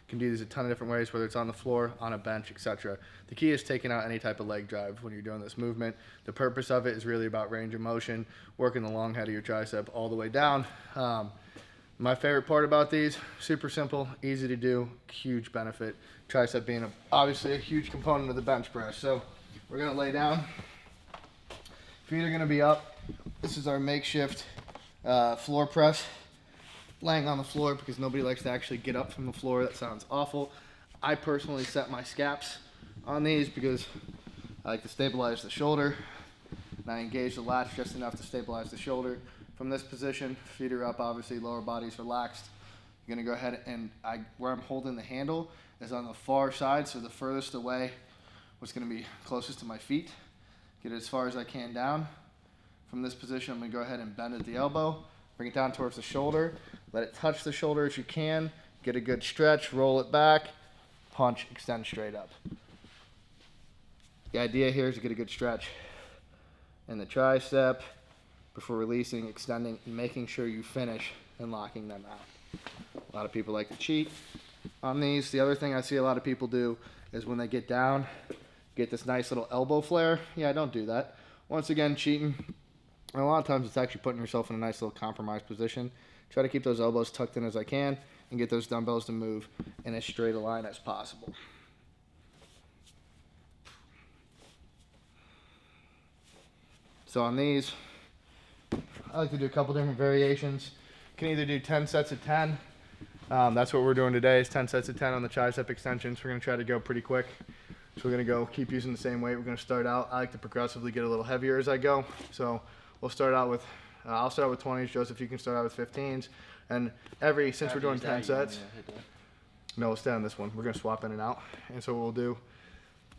You can do these a ton of different ways, whether it's on the floor, on a bench, etc. The key is taking out any type of leg drive when you're doing this movement. The purpose of it is really about range of motion, working the long head of your tricep all the way down. My favorite part about these, super simple, easy to do, huge benefit. Tricep being obviously a huge component of the bench press. So we're gonna lay down. Feet are gonna be up. This is our makeshift floor press. Laying on the floor because nobody likes to actually get up from the floor. That sounds awful. I personally set my scaps on these because I like to stabilize the shoulder. And I engage the lats just enough to stabilize the shoulder. From this position, feet are up, obviously, lower body's relaxed. You're gonna go ahead and where I'm holding the handle is on the far side, so the furthest away, what's gonna be closest to my feet. Get it as far as I can down. From this position, I'm gonna go ahead and bend at the elbow, bring it down towards the shoulder, let it touch the shoulder if you can, get a good stretch, roll it back, punch, extend straight up. The idea here is to get a good stretch in the tricep, before releasing, extending, and making sure you finish and locking them out. A lot of people like to cheat on these. The other thing I see a lot of people do is when they get down, get this nice little elbow flare. Yeah, don't do that. Once again, cheating. And a lot of times it's actually putting yourself in a nice little compromised position. Try to keep those elbows tucked in as I can and get those dumbbells to move in as straight a line as possible. So on these, I like to do a couple different variations. You can either do 10 sets of 10. That's what we're doing today is 10 sets of 10 on the tricep extensions. We're gonna try to go pretty quick. So we're gonna keep using the same weight. We're gonna start out, I like to progressively get a little heavier as I go. So we'll start out with, I'll start out with 20s. Joseph, you can start out with 15s. And since we're doing 10 sets, no, we'll stay on this one. We're gonna swap in and out. And so what we'll do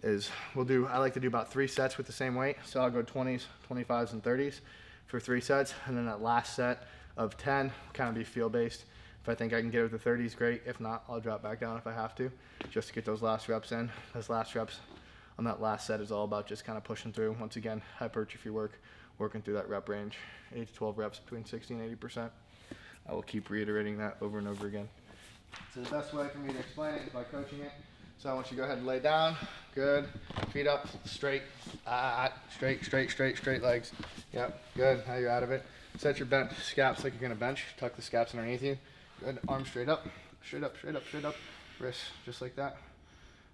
is, I like to do about 3 sets with the same weight. So I'll go 20s, 25s, and 30s. For 3 sets, and then that last set of 10 kind of be feel based. If I think I can get it with the 30s, great. If not, I'll drop back down if I have to, just to get those last reps in. Those last reps on that last set is all about just kind of pushing through. Once again, hypertrophy work, working through that rep range, 8 to 12 reps between 60 and 80%. I will keep reiterating that over and over again. So the best way for me to explain it is by coaching it. So I want you to go ahead and lay down. Good. Feet up, straight. Straight legs. Yep, good. Now you're out of it. Set your bent scaps like you're going to bench. Tuck the scaps underneath you. Good. Arms straight up. Straight up. Wrists just like that.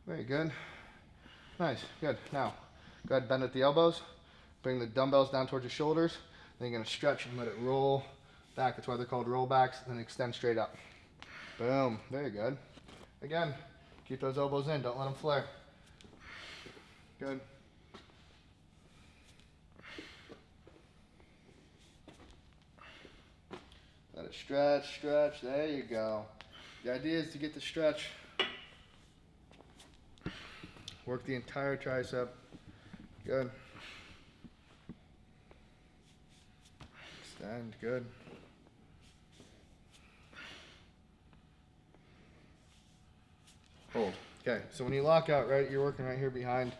Very good. Nice. Good. Now, go ahead and bend at the elbows. Bring the dumbbells down towards your shoulders. Then you're going to stretch and let it roll back. That's why they're called rollbacks. Then extend straight up. Boom. Very good. Again. Keep those elbows in, don't let them flare. Good. Let it stretch, there you go. The idea is to get the stretch. Work the entire tricep. Good. Extend, good. Hold. Okay, so when you lock out, right, you're working right here behind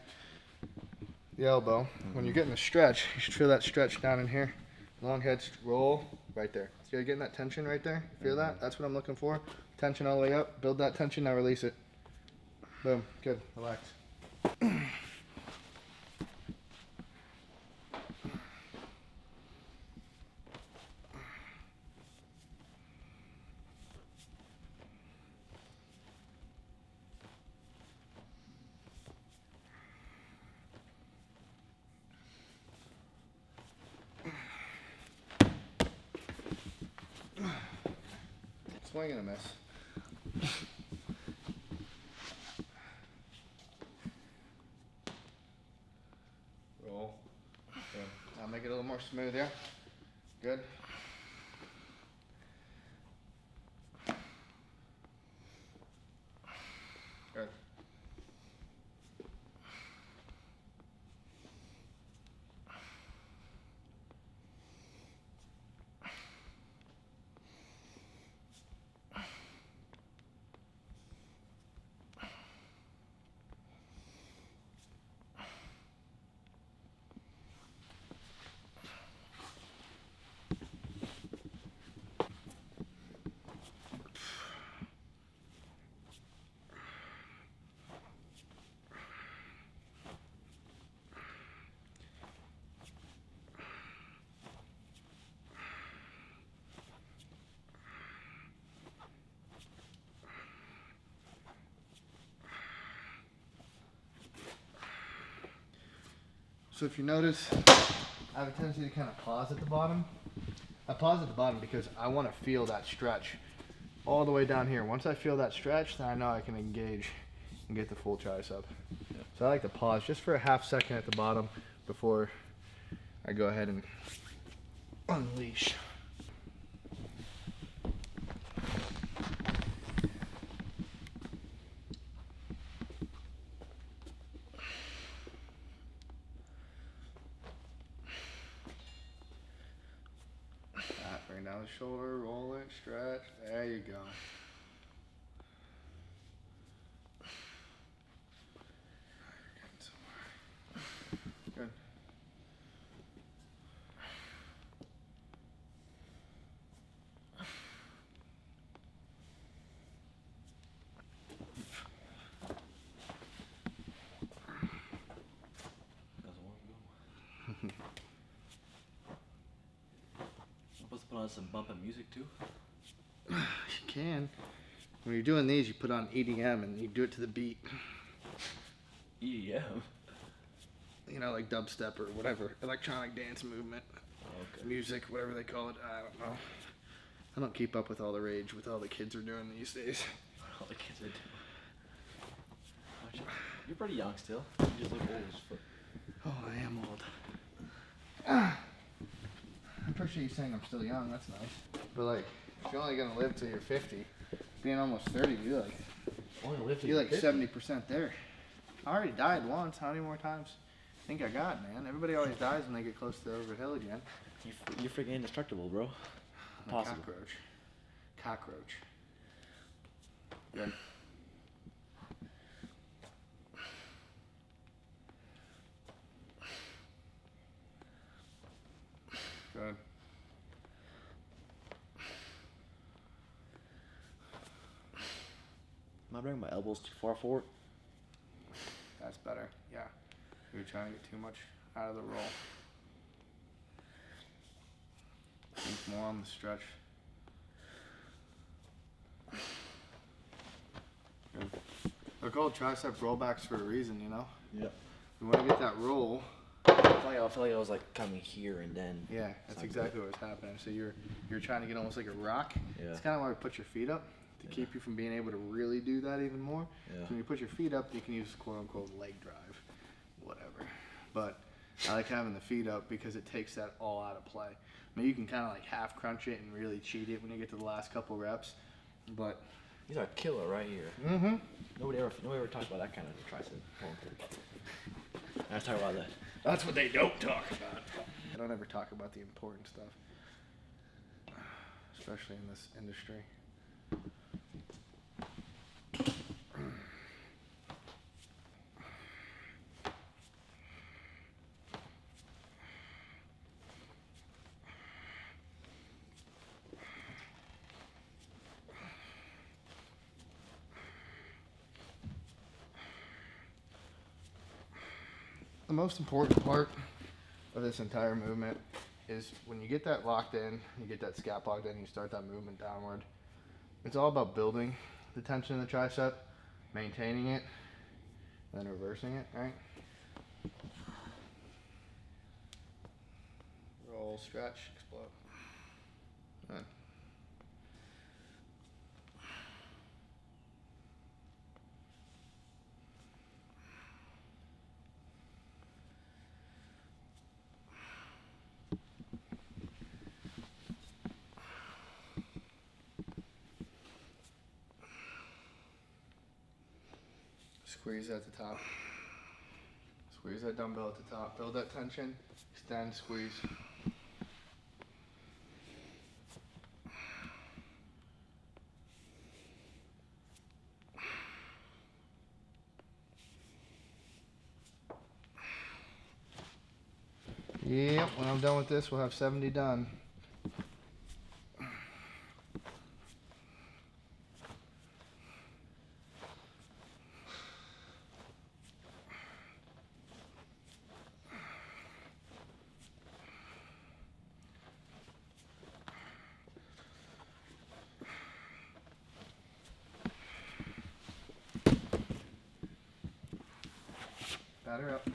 the elbow. When you're getting the stretch, you should feel that stretch down in here. Long head roll right there. So you're getting that tension right there. Feel that? That's what I'm looking for. Tension all the way up. Build that tension, now release it. Boom. Good. Relax. Swing and a miss. Roll. Good. Now make it a little more smooth here. Good. Good. So if you notice, I have a tendency to kind of pause at the bottom. I pause at the bottom because I want to feel that stretch all the way down here. Once I feel that stretch, then I know I can engage and get the full tricep. Yeah. So I like to pause just for a half second at the bottom before I go ahead and unleash. Bring down the shoulder, roll it, stretch. There you go. Good. Supposed to put on some bumping music too? You can. When you're doing these, you put on EDM and you do it to the beat. EDM? You know, like dubstep or whatever. Electronic dance movement. Okay. Music, whatever they call it. I don't know. I don't keep up with all the rage with all the kids are doing these days. All the kids are doing. You're pretty young still. You just look old as fuck. Oh, I am old. I appreciate you saying I'm still young. That's nice. But like, if you're only gonna live till you're 50, being almost 30, you're like, you're like 70% there. I already died once. How many more times I think I got, man? Everybody always dies when they get close to over hill again. You're freaking indestructible, bro. Impossible. Cockroach. Good. Good. Am I bringing my elbows too far forward? That's better. Yeah. You're trying to get too much out of the roll. Think more on the stretch. Good. They're called tricep rollbacks for a reason, you know? Yeah. You want to get that roll. I feel like I was like coming here and then. Yeah, that's exactly what was happening. So you're trying to get almost like a rock. Yeah. It's kind of why we put your feet up to keep you from being able to really do that even more. Yeah. So when you put your feet up, you can use quote unquote leg drive, whatever. But I like having the feet up because it takes that all out of play. I mean, you can kind of like half crunch it and really cheat it when you get to the last couple reps, but these are killer right here. Mm-hmm. Nobody ever talks about that kind of tricep. Let's talk about that. That's what they don't talk about. I don't ever talk about the important stuff, especially in this industry. The most important part of this entire movement is when you get that locked in, you get that scap locked in, you start that movement downward. It's all about building the tension in the tricep, maintaining it, and then reversing it, right? Roll, stretch, explode. Good. Squeeze at the top. Squeeze that dumbbell at the top. Build that tension. Extend, squeeze. Yep, when I'm done with this, we'll have 70 done. Batter up.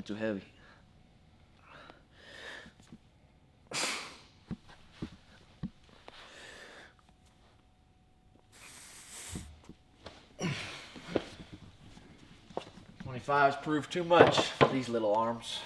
Went too heavy. '25s prove too much for these little arms.